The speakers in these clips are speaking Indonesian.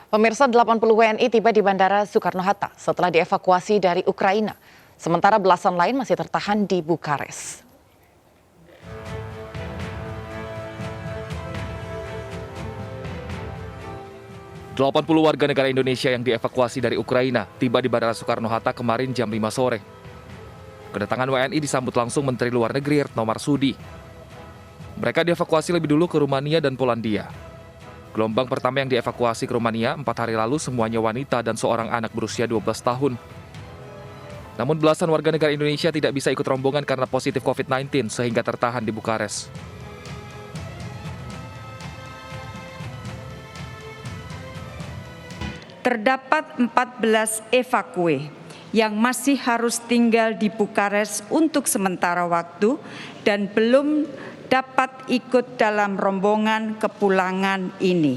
Pemirsa, 80 WNI tiba di Bandara Soekarno-Hatta setelah dievakuasi dari Ukraina. Sementara belasan lain masih tertahan di Bukares. Delapan puluh warga negara Indonesia yang dievakuasi dari Ukraina tiba di Bandara Soekarno-Hatta kemarin jam 5 sore. Kedatangan WNI disambut langsung Menteri Luar Negeri Retno Marsudi. Mereka dievakuasi lebih dulu ke Rumania dan Polandia. Gelombang pertama yang dievakuasi ke Rumania 4 hari lalu semuanya wanita dan seorang anak berusia 12 tahun. Namun belasan warga negara Indonesia tidak bisa ikut rombongan karena positif COVID-19 sehingga tertahan di Bukares. Terdapat 14 evakue yang masih harus tinggal di Bukares untuk sementara waktu dan belum dapat ikut dalam rombongan kepulangan ini.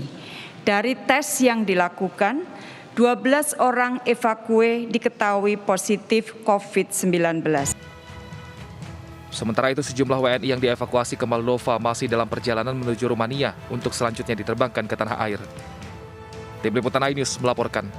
Dari tes yang dilakukan, 12 orang evakue diketahui positif COVID-19. Sementara itu sejumlah WNI yang dievakuasi ke Moldova masih dalam perjalanan menuju Rumania untuk selanjutnya diterbangkan ke tanah air. Tim Liputan iNews melaporkan.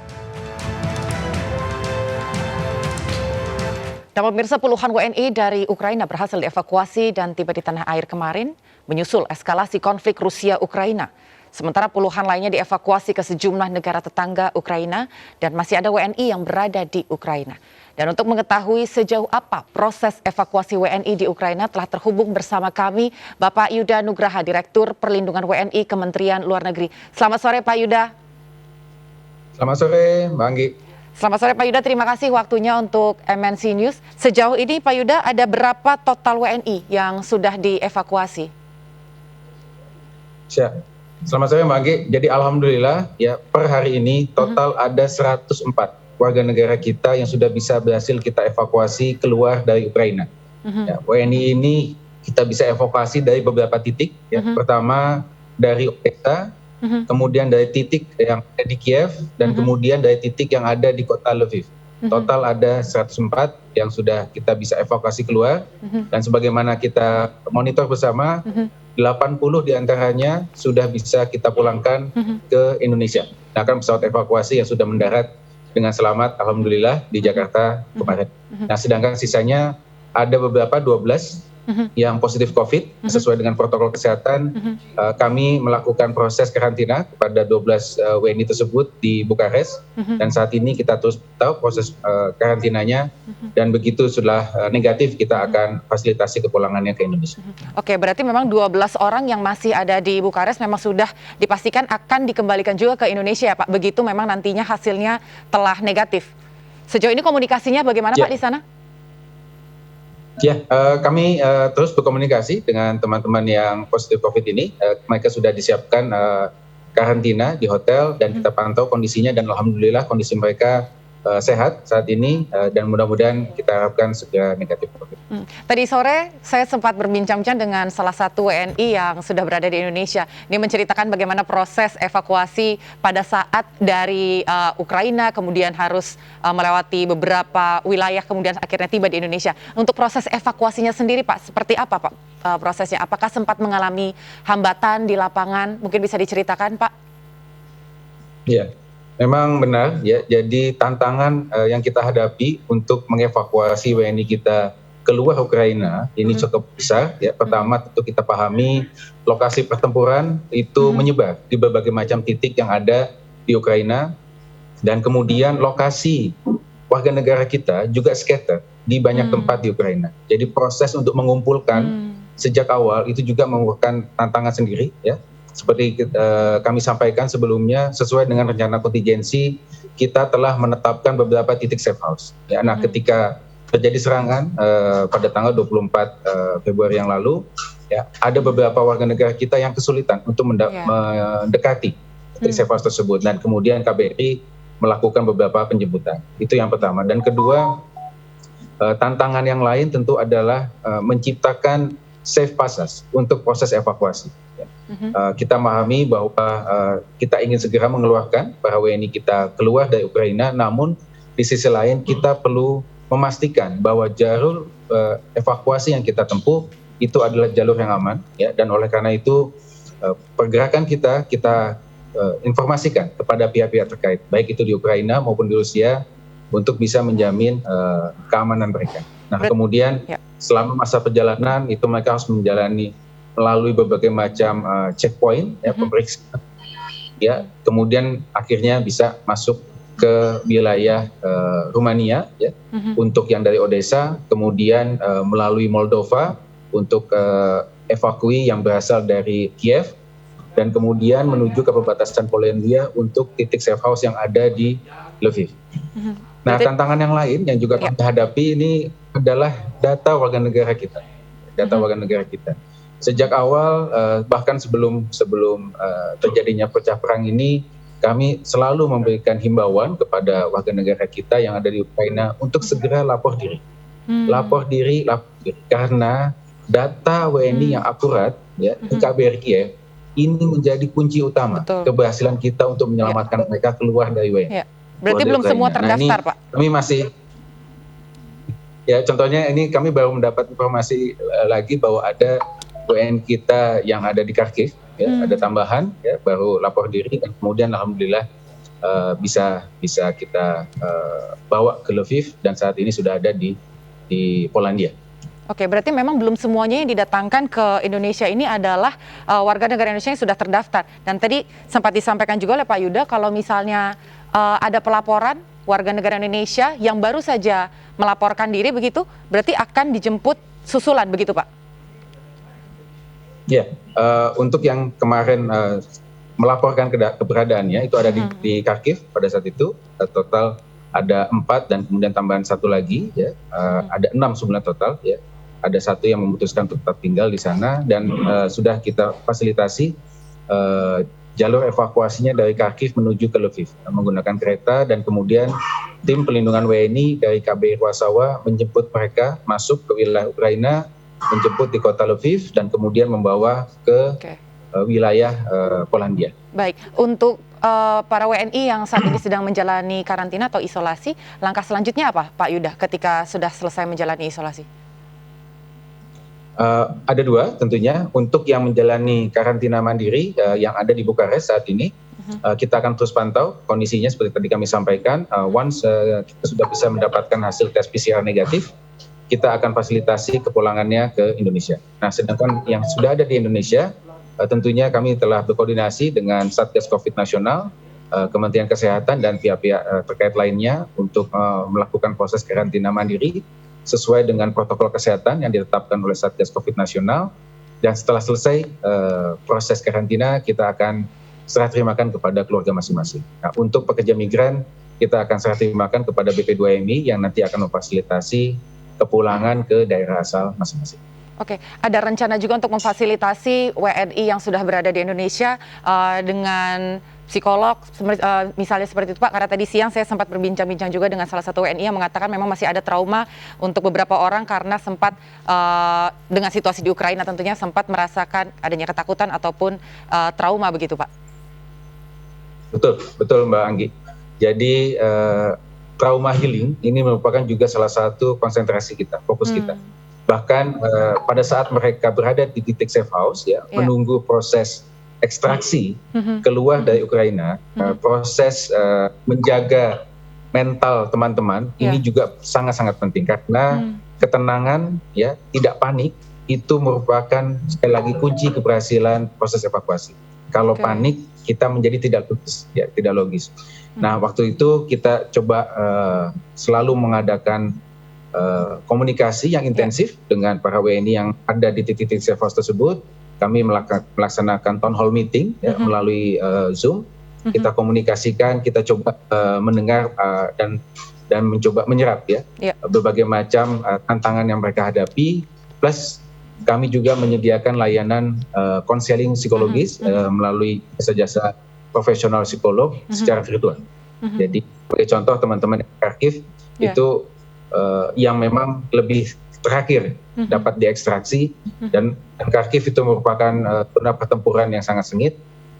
Dan pemirsa, puluhan WNI dari Ukraina berhasil dievakuasi dan tiba di tanah air kemarin menyusul eskalasi konflik Rusia-Ukraina. Sementara puluhan lainnya dievakuasi ke sejumlah negara tetangga Ukraina dan masih ada WNI yang berada di Ukraina. Dan untuk mengetahui sejauh apa proses evakuasi WNI di Ukraina telah terhubung bersama kami Bapak Yuda Nugraha, Direktur Perlindungan WNI Kementerian Luar Negeri. Selamat sore Pak Yuda. Selamat sore Mbak Anggi. Selamat sore Pak Yuda, terima kasih waktunya untuk MNC News. Sejauh ini Pak Yuda ada berapa total WNI yang sudah dievakuasi? Siap. Selamat sore Mbak Anggi. Jadi alhamdulillah ya per hari ini total ada 104 warga negara kita yang sudah berhasil kita evakuasi keluar dari Ukraina. Ya, WNI ini kita bisa evakuasi dari beberapa titik. Ya. Pertama dari Odessa, kemudian dari titik yang ada di Kiev, dan kemudian dari titik yang ada di kota Lviv. Total ada 104 yang sudah kita bisa evakuasi keluar, dan sebagaimana kita monitor bersama, 80 diantaranya sudah bisa kita pulangkan ke Indonesia. Nah, kan pesawat evakuasi yang sudah mendarat dengan selamat, alhamdulillah, di Jakarta kemarin. Nah, sedangkan sisanya ada beberapa 12 yang positif COVID sesuai dengan protokol kesehatan. Kami melakukan proses karantina kepada 12 WNI tersebut di Bukares, dan saat ini kita terus tahu proses karantinanya, dan begitu sudah negatif kita akan fasilitasi kepulangannya ke Indonesia. Oke, berarti memang 12 orang yang masih ada di Bukares memang sudah dipastikan akan dikembalikan juga ke Indonesia ya Pak, begitu memang nantinya hasilnya telah negatif. Sejauh ini komunikasinya bagaimana Pak di sana? Ya, kami terus berkomunikasi dengan teman-teman yang positif COVID ini. Mereka sudah disiapkan karantina di hotel dan kita pantau kondisinya, dan alhamdulillah kondisi mereka sehat saat ini, dan mudah-mudahan kita harapkan segera negatif COVID. Tadi sore saya sempat berbincang-bincang dengan salah satu WNI yang sudah berada di Indonesia. Ini menceritakan bagaimana proses evakuasi pada saat dari Ukraina kemudian harus melewati beberapa wilayah kemudian akhirnya tiba di Indonesia. Untuk proses evakuasinya sendiri Pak, seperti apa Pak prosesnya? Apakah sempat mengalami hambatan di lapangan? Mungkin bisa diceritakan Pak? Ya. Memang benar ya, jadi tantangan yang kita hadapi untuk mengevakuasi WNI kita keluar Ukraina ini cukup besar ya. Pertama tentu kita pahami lokasi pertempuran itu menyebar di berbagai macam titik yang ada di Ukraina, dan kemudian lokasi warga negara kita juga scatter di banyak tempat di Ukraina. Jadi proses untuk mengumpulkan sejak awal itu juga merupakan tantangan sendiri ya. Seperti kami sampaikan sebelumnya, sesuai dengan rencana kontingensi, kita telah menetapkan beberapa titik safe house. Ya, nah, ketika terjadi serangan pada tanggal 24 Februari yang lalu, ya, ada beberapa warga negara kita yang kesulitan untuk mendekati titik safe house tersebut, dan kemudian KBRI melakukan beberapa penjemputan. Itu yang pertama. Dan kedua, tantangan yang lain tentu adalah menciptakan safe passage untuk proses evakuasi. Kita memahami bahwa kita ingin segera mengeluarkan para WNI kita keluar dari Ukraina, namun di sisi lain kita perlu memastikan bahwa jalur evakuasi yang kita tempuh itu adalah jalur yang aman, ya. Dan oleh karena itu pergerakan kita informasikan kepada pihak-pihak terkait, baik itu di Ukraina maupun di Rusia, untuk bisa menjamin keamanan mereka. Nah, kemudian selama masa perjalanan itu mereka harus melalui berbagai macam checkpoint, pemeriksaan, ya, kemudian akhirnya bisa masuk ke wilayah Rumania, ya, untuk yang dari Odessa, kemudian melalui Moldova untuk evakui yang berasal dari Kiev, dan kemudian menuju ke perbatasan Polandia untuk titik safe house yang ada di Lviv. Nah, tantangan yang lain yang juga kami hadapi ini adalah data warga negara kita. Warga negara kita. Sejak awal, bahkan sebelum terjadinya pecah perang ini, kami selalu memberikan himbauan kepada warga negara kita yang ada di Ukraina untuk segera lapor diri. Lapor diri, karena data WNI yang akurat, ya, di KBRI Kiev, ini menjadi kunci utama keberhasilan kita untuk menyelamatkan mereka keluar dari WNI. Ya. Berarti belum semua terdaftar, Pak? Kami masih, ya, contohnya ini kami baru mendapat informasi lagi bahwa ada WNI kita yang ada di Kharkiv, ya, ada tambahan, ya, baru lapor diri, dan kemudian alhamdulillah bisa kita bawa ke Lviv, dan saat ini sudah ada di Polandia. Oke, berarti memang belum semuanya yang didatangkan ke Indonesia ini adalah warga negara Indonesia yang sudah terdaftar. Dan tadi sempat disampaikan juga oleh Pak Yuda, kalau misalnya ada pelaporan warga negara Indonesia yang baru saja melaporkan diri begitu, berarti akan dijemput susulan begitu, Pak? Ya, untuk yang kemarin melaporkan keberadaannya itu ada di Kharkiv pada saat itu, total ada 4 dan kemudian tambahan 1 lagi, ya, ada 6 sebenarnya total, ya. Ada 1 yang memutuskan untuk tetap tinggal di sana, dan sudah kita fasilitasi jalur evakuasinya dari Kharkiv menuju ke Lviv menggunakan kereta, dan kemudian tim pelindungan WNI dari KBRI Warsawa menjemput mereka masuk ke wilayah Ukraina, menjemput di kota Lviv, dan kemudian membawa ke wilayah Polandia. Baik, untuk para WNI yang saat ini sedang menjalani karantina atau isolasi, langkah selanjutnya apa, Pak Yuda, ketika sudah selesai menjalani isolasi? Ada 2 tentunya. Untuk yang menjalani karantina mandiri yang ada di Bukares saat ini, kita akan terus pantau kondisinya seperti tadi kami sampaikan. Once kita sudah bisa mendapatkan hasil tes PCR negatif, kita akan fasilitasi kepulangannya ke Indonesia. Nah, sedangkan yang sudah ada di Indonesia, tentunya kami telah berkoordinasi dengan Satgas Covid Nasional, Kementerian Kesehatan, dan pihak-pihak terkait lainnya untuk melakukan proses karantina mandiri sesuai dengan protokol kesehatan yang ditetapkan oleh Satgas Covid Nasional. Dan setelah selesai proses karantina, kita akan serah terimakan kepada keluarga masing-masing. Nah, untuk pekerja migran, kita akan serah terimakan kepada BP2MI yang nanti akan memfasilitasi kepulangan ke daerah asal masing-masing. Oke, ada rencana juga untuk memfasilitasi WNI yang sudah berada di Indonesia dengan psikolog, misalnya seperti itu, Pak, karena tadi siang saya sempat berbincang-bincang juga dengan salah satu WNI yang mengatakan memang masih ada trauma untuk beberapa orang karena sempat dengan situasi di Ukraina tentunya sempat merasakan adanya ketakutan ataupun trauma begitu, Pak. Betul Mbak Anggi. Jadi trauma healing ini merupakan juga salah satu konsentrasi kita, fokus kita. Bahkan pada saat mereka berada di titik safe house, ya, menunggu proses ekstraksi keluar dari Ukraina, proses menjaga mental teman-teman ini juga sangat-sangat penting, karena ketenangan, ya, tidak panik itu merupakan sekali lagi kunci keberhasilan proses evakuasi. Kalau panik, kita menjadi tidak logis, ya, tidak logis. Nah, waktu itu kita coba selalu mengadakan komunikasi yang intensif dengan para WNI yang ada di titik-titik safe house tersebut. Kami melaksanakan town hall meeting, ya, melalui Zoom. Kita komunikasikan, kita coba mendengar dan mencoba menyerap, ya, berbagai macam tantangan yang mereka hadapi. Plus kami juga menyediakan layanan konseling psikologis melalui jasa-jasa profesional psikolog secara virtual. Jadi sebagai contoh, teman-teman di Kharkiv itu yang memang lebih terakhir dapat diekstraksi, dan Kharkiv itu merupakan zona pertempuran yang sangat sengit.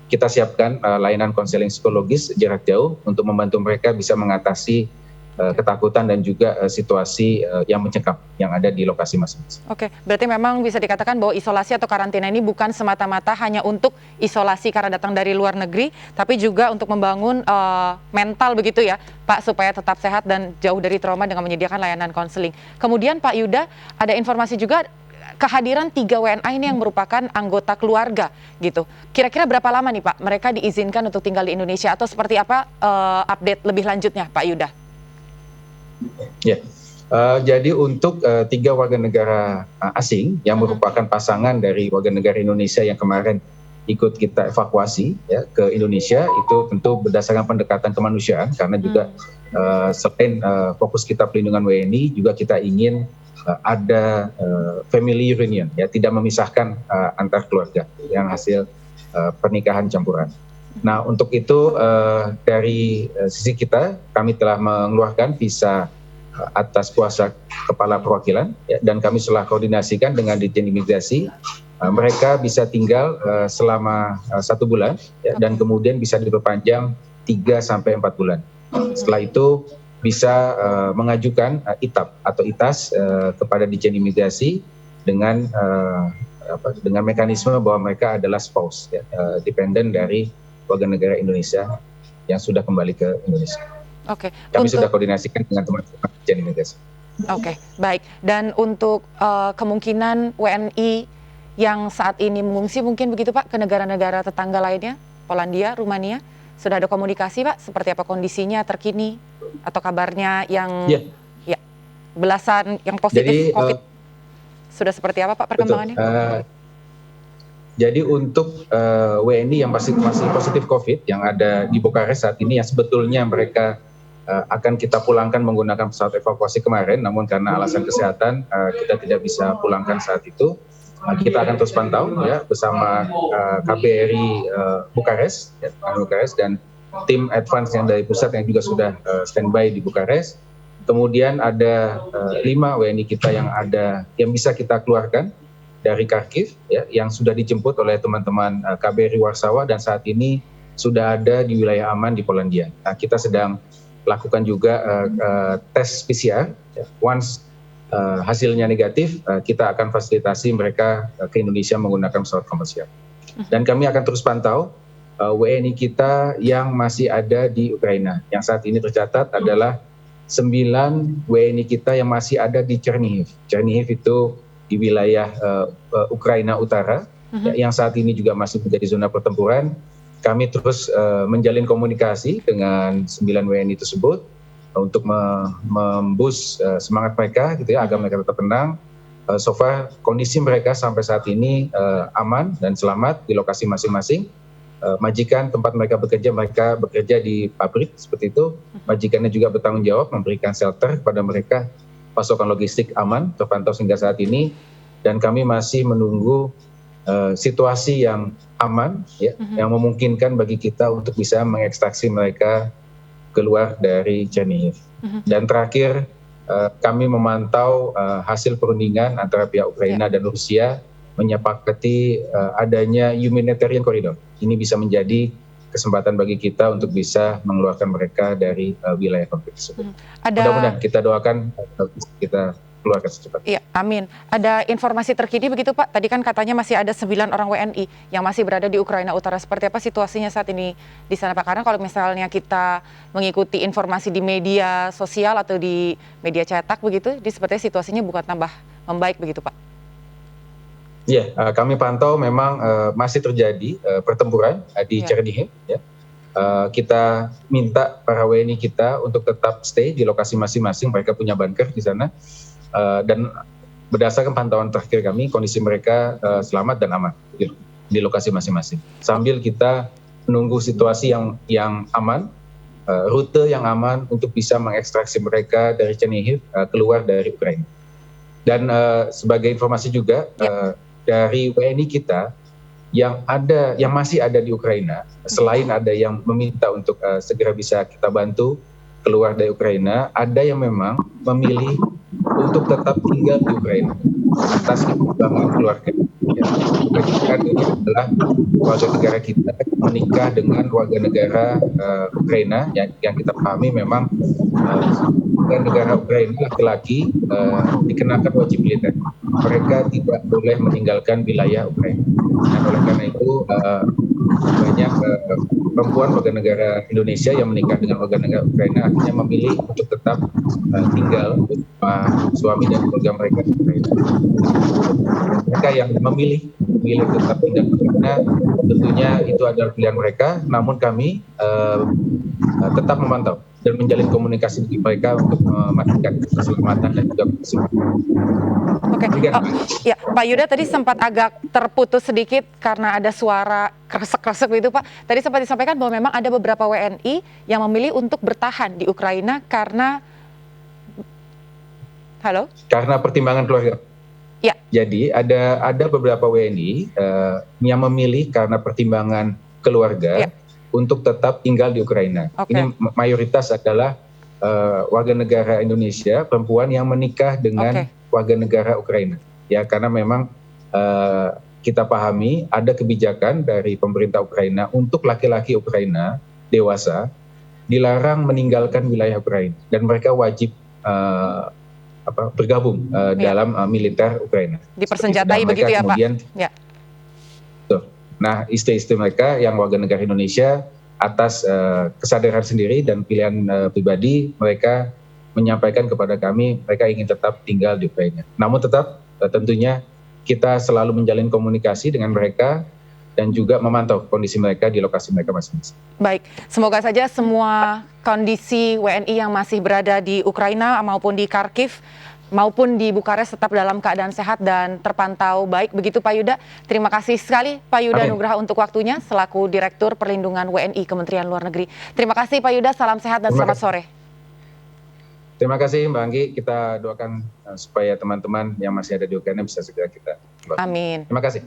Kita siapkan layanan konseling psikologis jarak jauh untuk membantu mereka bisa mengatasi ketakutan dan juga situasi yang mencekam yang ada di lokasi masing-masing. Oke, berarti memang bisa dikatakan bahwa isolasi atau karantina ini bukan semata-mata hanya untuk isolasi karena datang dari luar negeri, tapi juga untuk membangun mental begitu ya, Pak, supaya tetap sehat dan jauh dari trauma dengan menyediakan layanan konseling. Kemudian Pak Yuda, ada informasi juga kehadiran 3 WNA ini yang merupakan anggota keluarga gitu. Kira-kira berapa lama nih Pak mereka diizinkan untuk tinggal di Indonesia atau seperti apa update lebih lanjutnya Pak Yuda? Ya, jadi untuk 3 warga negara asing yang merupakan pasangan dari warga negara Indonesia yang kemarin ikut kita evakuasi ya ke Indonesia, itu tentu berdasarkan pendekatan kemanusiaan karena juga selain fokus kita pelindungan WNI, juga kita ingin ada family reunion ya, tidak memisahkan antar keluarga yang hasil pernikahan campuran. Nah, untuk itu dari sisi kita, kami telah mengeluarkan visa atas kuasa kepala perwakilan ya, dan kami telah koordinasikan dengan Ditjen Imigrasi. Mereka bisa tinggal selama 1 bulan ya, dan kemudian bisa diperpanjang 3 sampai 4 bulan. Setelah itu bisa mengajukan ITAP atau ITAS kepada Ditjen Imigrasi dengan mekanisme bahwa mereka adalah spouse ya, dependent dari warga negara Indonesia yang sudah kembali ke Indonesia. Oke. Kami sudah koordinasikan dengan teman-teman Ditjen Imigrasi. Oke, baik. Dan untuk kemungkinan WNI yang saat ini mengungsi mungkin begitu Pak ke negara-negara tetangga lainnya, Polandia, Rumania, sudah ada komunikasi Pak? Seperti apa kondisinya terkini atau kabarnya yang ya, belasan yang positif COVID? Sudah seperti apa Pak perkembangannya? Jadi untuk WNI yang masih positif COVID yang ada di Bukares saat ini, yang sebetulnya mereka akan kita pulangkan menggunakan pesawat evakuasi kemarin, namun karena alasan kesehatan kita tidak bisa pulangkan saat itu. Kita akan terus pantau ya bersama KBRI Bukares dan tim advance yang dari pusat yang juga sudah standby di Bukares. Kemudian ada 5 WNI kita yang bisa kita keluarkan dari Kharkiv ya, yang sudah dijemput oleh teman-teman KBRI Warsawa dan saat ini sudah ada di wilayah aman di Polandia. Nah, kita sedang lakukan juga tes PCR. Ya. Once hasilnya negatif, kita akan fasilitasi mereka ke Indonesia menggunakan pesawat komersial. Dan kami akan terus pantau WNI kita yang masih ada di Ukraina. Yang saat ini tercatat adalah 9 WNI kita yang masih ada di Chernihiv. Chernihiv itu di wilayah Ukraina Utara, yang saat ini juga masih menjadi zona pertempuran. Kami terus menjalin komunikasi dengan 9 WNI tersebut untuk memboost semangat mereka, gitu ya, agar mereka tetap tenang. So far kondisi mereka sampai saat ini aman dan selamat di lokasi masing-masing. Majikan tempat mereka bekerja di pabrik seperti itu. Majikannya juga bertanggung jawab memberikan shelter kepada mereka. Pasokan logistik aman terpantau hingga saat ini, dan kami masih menunggu situasi yang aman ya, yang memungkinkan bagi kita untuk bisa mengekstraksi mereka keluar dari Chernihiv. Dan terakhir kami memantau hasil perundingan antara pihak Ukraina dan Rusia menyepakati adanya humanitarian corridor. Ini bisa menjadi kesempatan bagi kita untuk bisa mengeluarkan mereka dari wilayah konflik tersebut. Mudah-mudahan kita doakan kita keluarkan secepatnya. Iya, amin. Ada informasi terkini begitu Pak? Tadi kan katanya masih ada 9 orang WNI yang masih berada di Ukraina Utara. Seperti apa situasinya saat ini di sana Pak? Karena kalau misalnya kita mengikuti informasi di media sosial atau di media cetak begitu, sepertinya situasinya bukan tambah membaik begitu Pak? Ya, kami pantau memang masih terjadi pertempuran di Chernihiv. Ya. Kita minta para WNI kita untuk tetap stay di lokasi masing-masing. Mereka punya bunker di sana. Dan berdasarkan pantauan terakhir kami, kondisi mereka selamat dan aman di lokasi masing-masing. Sambil kita menunggu situasi yang aman, rute yang aman untuk bisa mengekstraksi mereka dari Chernihiv keluar dari Ukraina. Dan sebagai informasi juga, dari WNI kita yang masih ada di Ukraina, selain ada yang meminta untuk segera bisa kita bantu keluar dari Ukraina, ada yang memang memilih untuk tetap tinggal di Ukraina atas pertimbangan keluarga. Ya, ini adalah warga negara kita menikah dengan warga negara Ukraina yang kita pahami memang warga negara Ukraina laki-laki dikenakan wajib militer. Mereka tidak boleh meninggalkan wilayah Ukraina. Dan oleh karena itu banyak perempuan warga negara Indonesia yang menikah dengan warga negara Ukraina akhirnya memilih untuk tetap tinggal bersama suami dan keluarga mereka di Ukraina. Mereka yang memilih tetap tinggal di Ukraina, tentunya itu adalah pilihan mereka. Namun kami tetap memantau dan menjalin komunikasi dengan mereka untuk memastikan keselamatan dan juga keselamatan. Oke, ya Pak Yuda tadi sempat agak terputus sedikit karena ada suara kresek-kresek begitu Pak. Tadi sempat disampaikan bahwa memang ada beberapa WNI yang memilih untuk bertahan di Ukraina karena karena pertimbangan keluarga. Ya. Jadi ada beberapa WNI yang memilih karena pertimbangan keluarga untuk tetap tinggal di Ukraina. Ini mayoritas adalah warga negara Indonesia perempuan yang menikah dengan warga negara Ukraina. Ya, karena memang kita pahami ada kebijakan dari pemerintah Ukraina untuk laki-laki Ukraina dewasa dilarang meninggalkan wilayah Ukraina dan mereka wajib bergabung dalam militer Ukraina. Dipersenjatai begitu ya kemudian, Pak? Ya. Nah, istri-istri mereka yang warga negara Indonesia atas kesadaran sendiri dan pilihan pribadi mereka menyampaikan kepada kami mereka ingin tetap tinggal di Ukraina. Namun tetap tentunya kita selalu menjalin komunikasi dengan mereka dan juga memantau kondisi mereka di lokasi mereka masing-masing. Baik, semoga saja semua kondisi WNI yang masih berada di Ukraina maupun di Kharkiv maupun di Bukares tetap dalam keadaan sehat dan terpantau baik. Begitu Pak Yuda. Terima kasih sekali Pak Yuda Nugraha untuk waktunya selaku Direktur Perlindungan WNI Kementerian Luar Negeri. Terima kasih Pak Yuda, salam sehat dan selamat sore. Terima kasih Mbak Anggi, kita doakan supaya teman-teman yang masih ada di Ukraina bisa segera kita. Amin. Terima kasih.